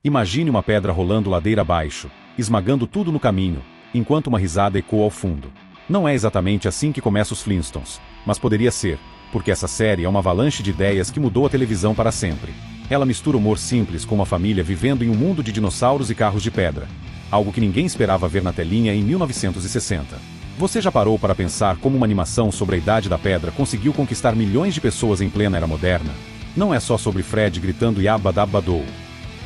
Imagine uma pedra rolando ladeira abaixo, esmagando tudo no caminho, enquanto uma risada ecoa ao fundo. Não é exatamente assim que começa os Flintstones, mas poderia ser, porque essa série é uma avalanche de ideias que mudou a televisão para sempre. Ela mistura humor simples com uma família vivendo em um mundo de dinossauros e carros de pedra. Algo que ninguém esperava ver na telinha em 1960. Você já parou para pensar como uma animação sobre a Idade da Pedra conseguiu conquistar milhões de pessoas em plena era moderna? Não é só sobre Fred gritando Yabba Dabba Doo,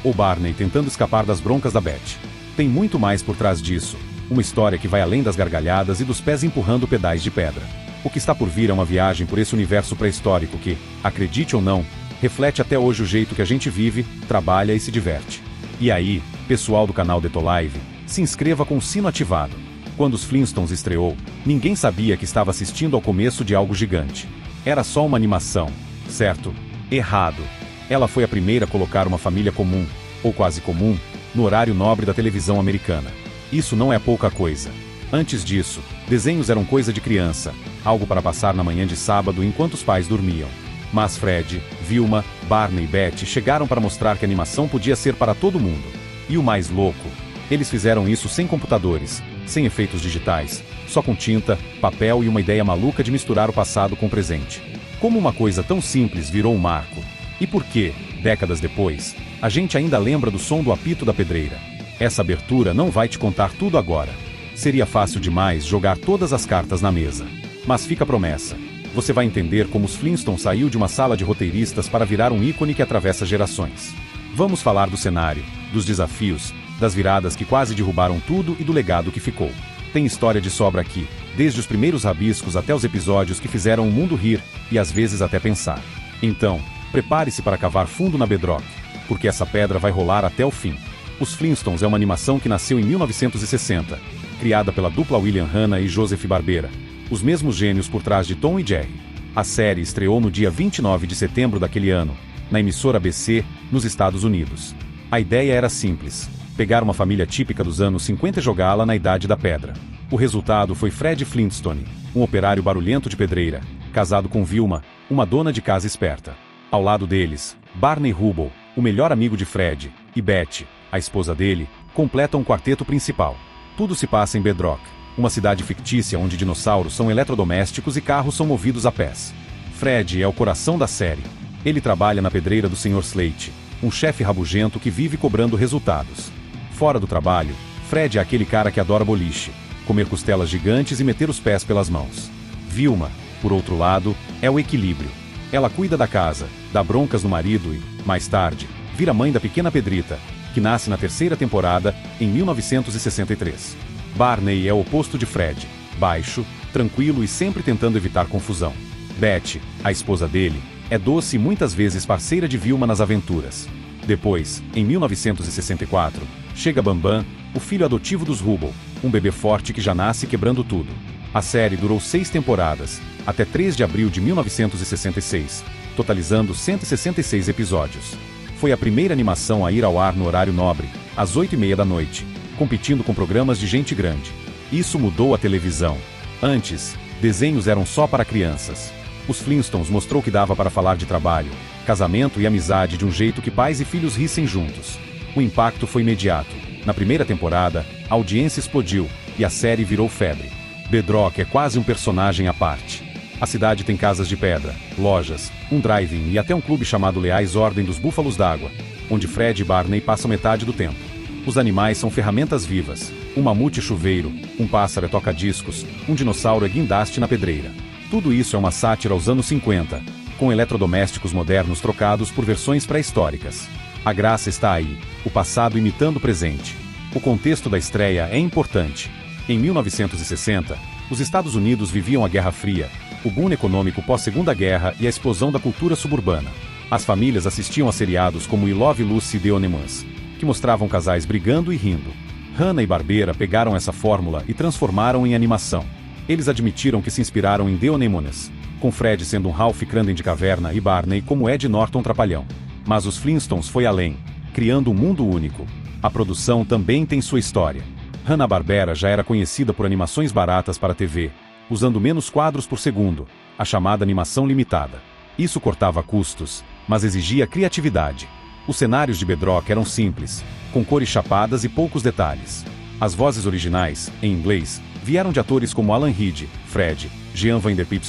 ou Barney tentando escapar das broncas da Beth. Tem muito mais por trás disso, uma história que vai além das gargalhadas e dos pés empurrando pedais de pedra. O que está por vir é uma viagem por esse universo pré-histórico que, acredite ou não, reflete até hoje o jeito que a gente vive, trabalha e se diverte. E aí, pessoal do canal Detolive, se inscreva com o sino ativado. Quando os Flintstones estreou, ninguém sabia que estava assistindo ao começo de algo gigante. Era só uma animação, certo? Errado. Ela foi a primeira a colocar uma família comum, ou quase comum, no horário nobre da televisão americana. Isso não é pouca coisa. Antes disso, desenhos eram coisa de criança, algo para passar na manhã de sábado enquanto os pais dormiam. Mas Fred, Vilma, Barney e Beth chegaram para mostrar que a animação podia ser para todo mundo. E o mais louco, eles fizeram isso sem computadores, sem efeitos digitais, só com tinta, papel e uma ideia maluca de misturar o passado com o presente. Como uma coisa tão simples virou um marco? E por que, décadas depois, a gente ainda lembra do som do apito da pedreira? Essa abertura não vai te contar tudo agora. Seria fácil demais jogar todas as cartas na mesa. Mas fica a promessa. Você vai entender como os Flintstones saiu de uma sala de roteiristas para virar um ícone que atravessa gerações. Vamos falar do cenário, dos desafios, das viradas que quase derrubaram tudo e do legado que ficou. Tem história de sobra aqui, desde os primeiros rabiscos até os episódios que fizeram o mundo rir, e às vezes até pensar. Então, prepare-se para cavar fundo na Bedrock, porque essa pedra vai rolar até o fim. Os Flintstones é uma animação que nasceu em 1960, criada pela dupla William Hanna e Joseph Barbera, os mesmos gênios por trás de Tom e Jerry. A série estreou no dia 29 de setembro daquele ano, na emissora ABC, nos Estados Unidos. A ideia era simples: pegar uma família típica dos anos 50 e jogá-la na Idade da Pedra. O resultado foi Fred Flintstone, um operário barulhento de pedreira, casado com Vilma, uma dona de casa esperta. Ao lado deles, Barney Rubble, o melhor amigo de Fred, e Beth, a esposa dele, completam o quarteto principal. Tudo se passa em Bedrock, uma cidade fictícia onde dinossauros são eletrodomésticos e carros são movidos a pés. Fred é o coração da série. Ele trabalha na pedreira do Sr. Slate, um chefe rabugento que vive cobrando resultados. Fora do trabalho, Fred é aquele cara que adora boliche, comer costelas gigantes e meter os pés pelas mãos. Vilma, por outro lado, é o equilíbrio. Ela cuida da casa, dá broncas no marido e, mais tarde, vira mãe da pequena Pedrita, que nasce na terceira temporada, em 1963. Barney é o oposto de Fred, baixo, tranquilo e sempre tentando evitar confusão. Beth, a esposa dele, é doce e muitas vezes parceira de Vilma nas aventuras. Depois, em 1964, chega Bambam, o filho adotivo dos Rubble, um bebê forte que já nasce quebrando tudo. A série durou 6 temporadas, até 3 de abril de 1966, totalizando 166 episódios. Foi a primeira animação a ir ao ar no horário nobre, às 8h30 da noite, competindo com programas de gente grande. Isso mudou a televisão. Antes, desenhos eram só para crianças. Os Flintstones mostrou que dava para falar de trabalho, casamento e amizade de um jeito que pais e filhos rissem juntos. O impacto foi imediato. Na primeira temporada, a audiência explodiu e a série virou febre. Bedrock é quase um personagem à parte. A cidade tem casas de pedra, lojas, um drive-in e até um clube chamado Leais Ordem dos Búfalos d'Água, onde Fred e Barney passam metade do tempo. Os animais são ferramentas vivas. Um mamute é chuveiro, um pássaro é toca-discos, um dinossauro é guindaste na pedreira. Tudo isso é uma sátira aos anos 50, com eletrodomésticos modernos trocados por versões pré-históricas. A graça está aí, o passado imitando o presente. O contexto da estreia é importante. Em 1960, os Estados Unidos viviam a Guerra Fria, o boom econômico pós-Segunda Guerra e a explosão da cultura suburbana. As famílias assistiam a seriados como I Love Lucy e The Onemans, que mostravam casais brigando e rindo. Hanna e Barbera pegaram essa fórmula e transformaram em animação. Eles admitiram que se inspiraram em The Onemans, com Fred sendo um Ralph Crandem de caverna e Barney como Ed Norton trapalhão. Mas os Flintstones foi além, criando um mundo único. A produção também tem sua história. Hanna-Barbera já era conhecida por animações baratas para a TV, usando menos quadros por segundo, a chamada animação limitada. Isso cortava custos, mas exigia criatividade. Os cenários de Bedrock eram simples, com cores chapadas e poucos detalhes. As vozes originais, em inglês, vieram de atores como Alan Reed, Fred, Jean Vanderpyl,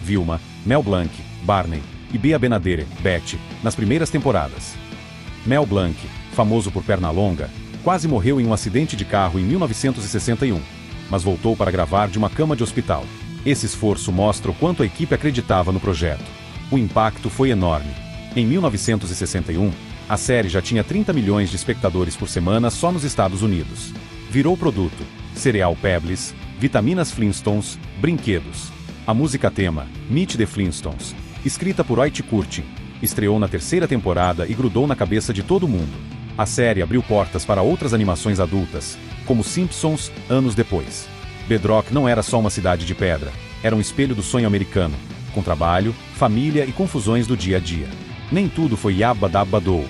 Vilma, Mel Blanc, Barney e Bea Benaderet, Betty, nas primeiras temporadas. Mel Blanc, famoso por Pernalonga, quase morreu em um acidente de carro em 1961, mas voltou para gravar de uma cama de hospital. Esse esforço mostra o quanto a equipe acreditava no projeto. O impacto foi enorme. Em 1961, a série já tinha 30 milhões de espectadores por semana só nos Estados Unidos. Virou produto, cereal Pebbles, vitaminas Flintstones, brinquedos. A música tema, Meet the Flintstones, escrita por Hoyt Curtin, estreou na terceira temporada e grudou na cabeça de todo mundo. A série abriu portas para outras animações adultas, como Simpsons, anos depois. Bedrock não era só uma cidade de pedra, era um espelho do sonho americano, com trabalho, família e confusões do dia a dia. Nem tudo foi yabba-dabba-dou.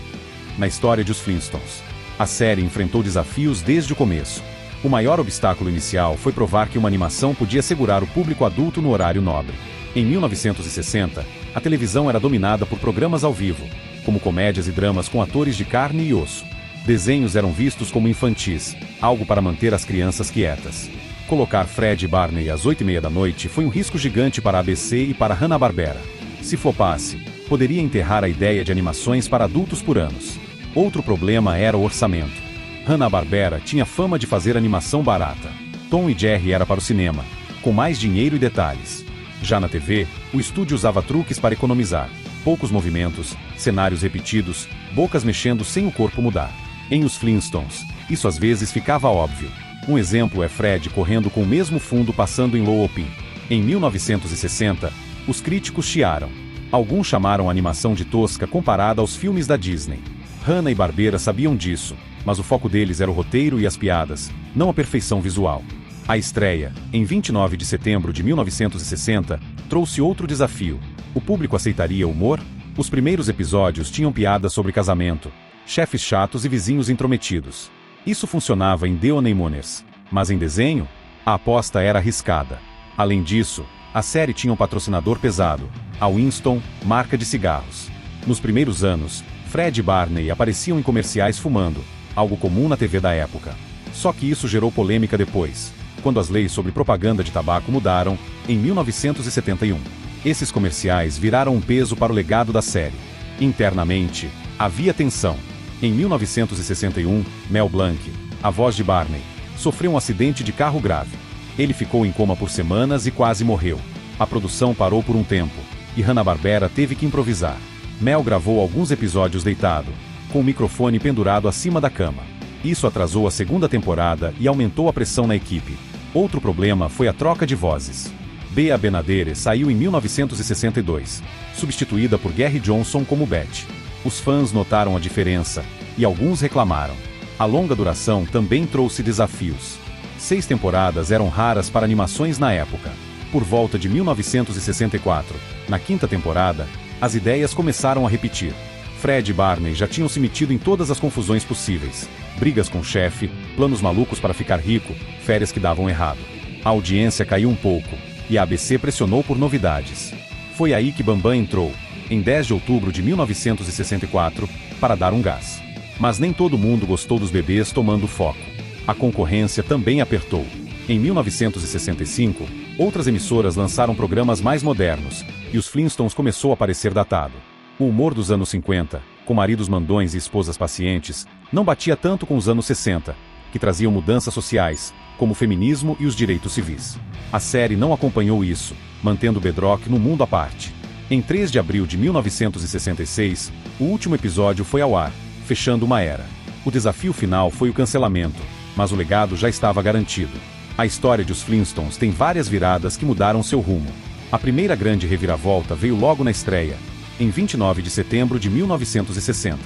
Na história de Os Flintstones, a série enfrentou desafios desde o começo. O maior obstáculo inicial foi provar que uma animação podia segurar o público adulto no horário nobre. Em 1960, a televisão era dominada por programas ao vivo, como comédias e dramas com atores de carne e osso. Desenhos eram vistos como infantis, algo para manter as crianças quietas. Colocar Fred e Barney às 8h30 da noite foi um risco gigante para a ABC e para Hanna-Barbera. Se flopasse, poderia enterrar a ideia de animações para adultos por anos. Outro problema era o orçamento. Hanna-Barbera tinha fama de fazer animação barata. Tom e Jerry era para o cinema, com mais dinheiro e detalhes. Já na TV, o estúdio usava truques para economizar. Poucos movimentos, cenários repetidos, bocas mexendo sem o corpo mudar. Em Os Flintstones, isso às vezes ficava óbvio. Um exemplo é Fred correndo com o mesmo fundo passando em Looping. Em 1960, os críticos chiaram. Alguns chamaram a animação de tosca comparada aos filmes da Disney. Hanna-Barbera sabiam disso, mas o foco deles era o roteiro e as piadas, não a perfeição visual. A estreia, em 29 de setembro de 1960, trouxe outro desafio. O público aceitaria o humor? Os primeiros episódios tinham piadas sobre casamento, chefes chatos e vizinhos intrometidos. Isso funcionava em The Honeymooners, mas em desenho, a aposta era arriscada. Além disso, a série tinha um patrocinador pesado, a Winston, marca de cigarros. Nos primeiros anos, Fred e Barney apareciam em comerciais fumando, algo comum na TV da época. Só que isso gerou polêmica depois, quando as leis sobre propaganda de tabaco mudaram, em 1971. Esses comerciais viraram um peso para o legado da série. Internamente, havia tensão. Em 1961, Mel Blanc, a voz de Barney, sofreu um acidente de carro grave. Ele ficou em coma por semanas e quase morreu. A produção parou por um tempo, e Hanna-Barbera teve que improvisar. Mel gravou alguns episódios deitado, com o microfone pendurado acima da cama. Isso atrasou a segunda temporada e aumentou a pressão na equipe. Outro problema foi a troca de vozes. Bea Benaderet saiu em 1962, substituída por Gary Johnson como Betty. Os fãs notaram a diferença, e alguns reclamaram. A longa duração também trouxe desafios. 6 temporadas eram raras para animações na época. Por volta de 1964, na 5ª temporada, as ideias começaram a repetir. Fred e Barney já tinham se metido em todas as confusões possíveis. Brigas com o chefe, planos malucos para ficar rico, férias que davam errado. A audiência caiu um pouco, e a ABC pressionou por novidades. Foi aí que Bambam entrou, em 10 de outubro de 1964, para dar um gás. Mas nem todo mundo gostou dos bebês tomando foco. A concorrência também apertou. Em 1965, outras emissoras lançaram programas mais modernos, e os Flintstones começou a parecer datado. O humor dos anos 50, com maridos mandões e esposas pacientes, não batia tanto com os anos 60, que traziam mudanças sociais, como o feminismo e os direitos civis. A série não acompanhou isso, mantendo Bedrock no mundo à parte. Em 3 de abril de 1966, o último episódio foi ao ar, fechando uma era. O desafio final foi o cancelamento, mas o legado já estava garantido. A história de Os Flintstones tem várias viradas que mudaram seu rumo. A primeira grande reviravolta veio logo na estreia, em 29 de setembro de 1960.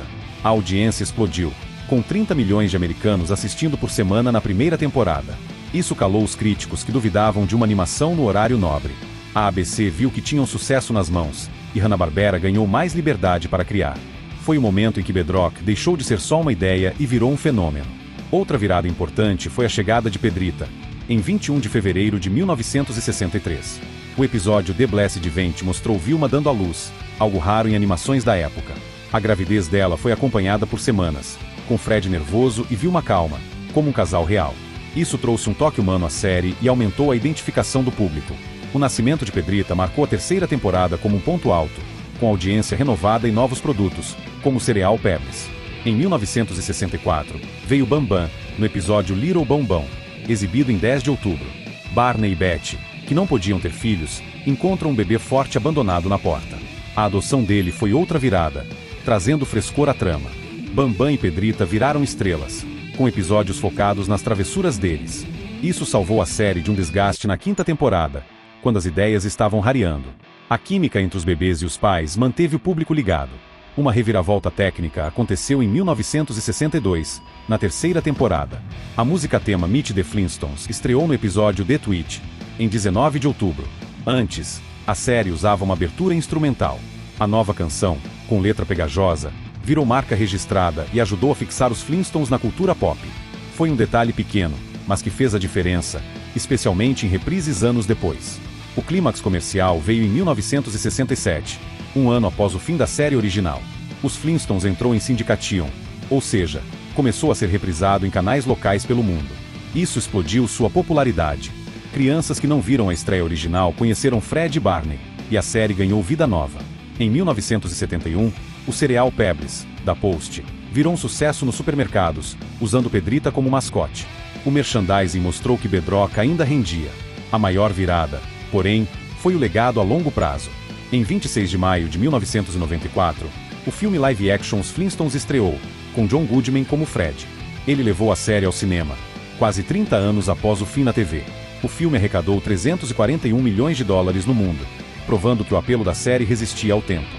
A audiência explodiu, com 30 milhões de americanos assistindo por semana na primeira temporada. Isso calou os críticos que duvidavam de uma animação no horário nobre. A ABC viu que tinha um sucesso nas mãos, e Hanna-Barbera ganhou mais liberdade para criar. Foi o momento em que Bedrock deixou de ser só uma ideia e virou um fenômeno. Outra virada importante foi a chegada de Pedrita, em 21 de fevereiro de 1963. O episódio The Blessed Event mostrou Vilma dando à luz, algo raro em animações da época. A gravidez dela foi acompanhada por semanas, com Fred nervoso e Vilma calma, como um casal real. Isso trouxe um toque humano à série e aumentou a identificação do público. O nascimento de Pedrita marcou a terceira temporada como um ponto alto, com audiência renovada e novos produtos, como o cereal Pebbles. Em 1964, veio Bambam, no episódio Little Bombom, exibido em 10 de outubro. Barney e Betty, que não podiam ter filhos, encontram um bebê forte abandonado na porta. A adoção dele foi outra virada, trazendo frescor à trama. Bambam e Pedrita viraram estrelas, com episódios focados nas travessuras deles. Isso salvou a série de um desgaste na quinta temporada, quando as ideias estavam rareando. A química entre os bebês e os pais manteve o público ligado. Uma reviravolta técnica aconteceu em 1962, na terceira temporada. A música tema Meet the Flintstones estreou no episódio The Tweet, em 19 de outubro. Antes, a série usava uma abertura instrumental. A nova canção, com letra pegajosa, virou marca registrada e ajudou a fixar os Flintstones na cultura pop. Foi um detalhe pequeno, mas que fez a diferença, especialmente em reprises anos depois. O clímax comercial veio em 1967, um ano após o fim da série original. Os Flintstones entrou em syndication, ou seja, começou a ser reprisado em canais locais pelo mundo. Isso explodiu sua popularidade. Crianças que não viram a estreia original conheceram Fred e Barney, e a série ganhou vida nova. Em 1971, o cereal Pebbles, da Post, virou um sucesso nos supermercados, usando Pedrita como mascote. O merchandising mostrou que Bedrock ainda rendia. A maior virada, porém, foi o legado a longo prazo. Em 26 de maio de 1994, o filme live-action Os Flintstones estreou, com John Goodman como Fred. Ele levou a série ao cinema, quase 30 anos após o fim na TV. O filme arrecadou 341 milhões de dólares no mundo, provando que o apelo da série resistia ao tempo.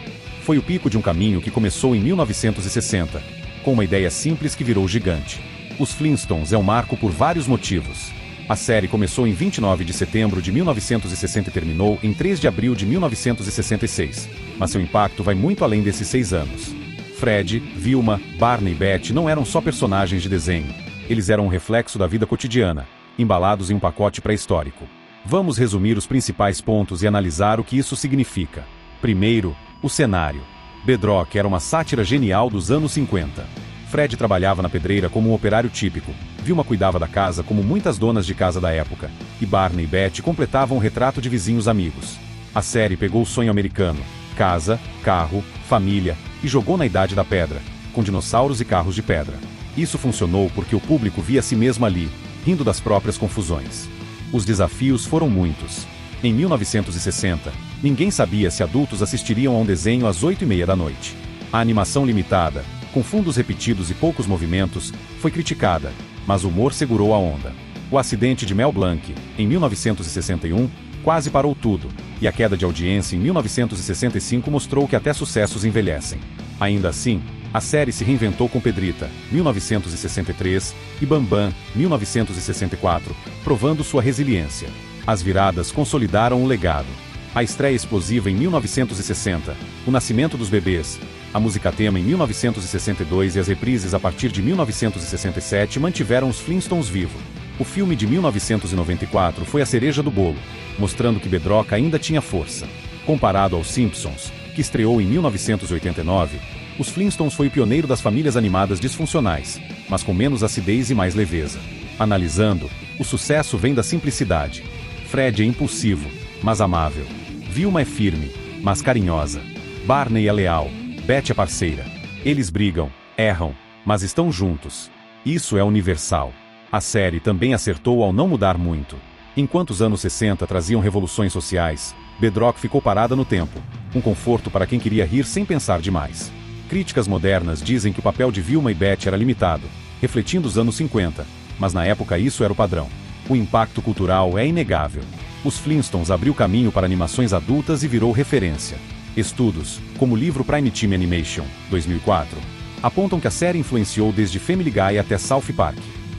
Foi o pico de um caminho que começou em 1960, com uma ideia simples que virou gigante. Os Flintstones é um marco por vários motivos. A série começou em 29 de setembro de 1960 e terminou em 3 de abril de 1966, mas seu impacto vai muito além desses 6 anos. Fred, Vilma, Barney e Betty não eram só personagens de desenho, eles eram um reflexo da vida cotidiana, embalados em um pacote pré-histórico. Vamos resumir os principais pontos e analisar o que isso significa. Primeiro, o cenário. Bedrock era uma sátira genial dos anos 50. Fred trabalhava na pedreira como um operário típico, Vilma cuidava da casa como muitas donas de casa da época, e Barney e Betty completavam o retrato de vizinhos amigos. A série pegou o sonho americano, casa, carro, família, e jogou na Idade da Pedra, com dinossauros e carros de pedra. Isso funcionou porque o público via a si mesmo ali, rindo das próprias confusões. Os desafios foram muitos. Em 1960, ninguém sabia se adultos assistiriam a um desenho às 8h30 da noite. A animação limitada, com fundos repetidos e poucos movimentos, foi criticada, mas o humor segurou a onda. O acidente de Mel Blanc, em 1961, quase parou tudo, e a queda de audiência em 1965 mostrou que até sucessos envelhecem. Ainda assim, a série se reinventou com Pedrita, 1963, e Bambam, 1964, provando sua resiliência. As viradas consolidaram o legado. A estreia explosiva em 1960, o nascimento dos bebês, a música tema em 1962 e as reprises a partir de 1967 mantiveram os Flintstones vivo. O filme de 1994 foi a cereja do bolo, mostrando que Bedrock ainda tinha força. Comparado aos Simpsons, que estreou em 1989, os Flintstones foi o pioneiro das famílias animadas disfuncionais, mas com menos acidez e mais leveza. Analisando, o sucesso vem da simplicidade. Fred é impulsivo, mas amável. Vilma é firme, mas carinhosa. Barney é leal, Betty é parceira. Eles brigam, erram, mas estão juntos. Isso é universal. A série também acertou ao não mudar muito. Enquanto os anos 60 traziam revoluções sociais, Bedrock ficou parada no tempo, um conforto para quem queria rir sem pensar demais. Críticas modernas dizem que o papel de Vilma e Betty era limitado, refletindo os anos 50, mas na época isso era o padrão. O impacto cultural é inegável. Os Flintstones abriu caminho para animações adultas e virou referência. Estudos, como o livro Prime Time Animation, 2004, apontam que a série influenciou desde Family Guy até South Park.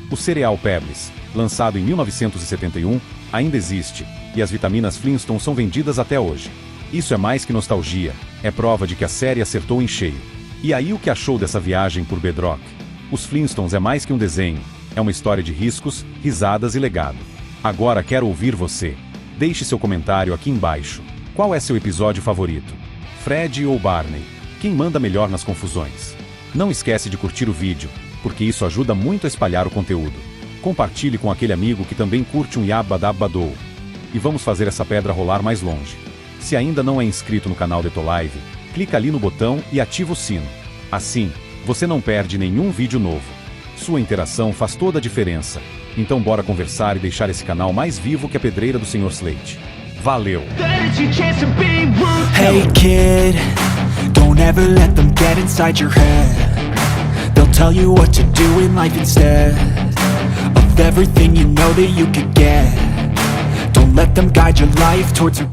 O cereal Pebbles, lançado em 1971, ainda existe, e as vitaminas Flintstone são vendidas até hoje. Isso é mais que nostalgia, é prova de que a série acertou em cheio. E aí, o que achou dessa viagem por Bedrock? Os Flintstones é mais que um desenho, é uma história de riscos, risadas e legado. Agora quero ouvir você. Deixe seu comentário aqui embaixo. Qual é seu episódio favorito? Fred ou Barney? Quem manda melhor nas confusões? Não esquece de curtir o vídeo, porque isso ajuda muito a espalhar o conteúdo. Compartilhe com aquele amigo que também curte um Yabba-Dabba-Doo. E vamos fazer essa pedra rolar mais longe. Se ainda não é inscrito no canal Detolive, clica ali no botão e ativa o sino. Assim, você não perde nenhum vídeo novo. Sua interação faz toda a diferença. Então bora conversar e deixar esse canal mais vivo que a pedreira do Sr. Slate. Valeu! Hey kid, don't ever let them get inside your head. They'll tell you what to do in life instead of everything you know that you could get. Don't let them guide your life towards regret.